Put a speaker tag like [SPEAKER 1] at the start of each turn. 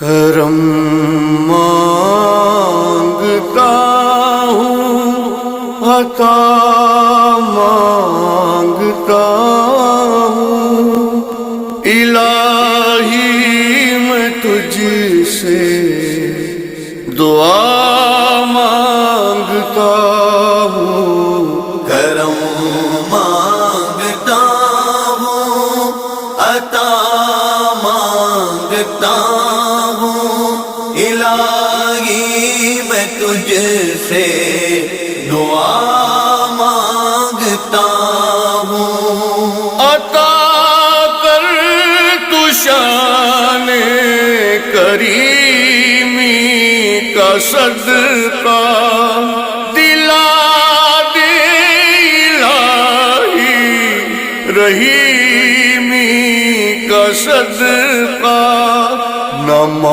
[SPEAKER 1] کرم مانگتا ہوں، عطا مانگتا ہوں، الہی میں تجھ سے دعا مانگتا ہوں۔
[SPEAKER 2] کرم مانگتا ہوں، عطا مانگتا ہوں، الہی میں تجھ سے دعا مانگتا ہوں۔
[SPEAKER 1] عطا کر تو شان کریمی کا صدقہ، دلا دے الہی رحیمی کا صدقہ۔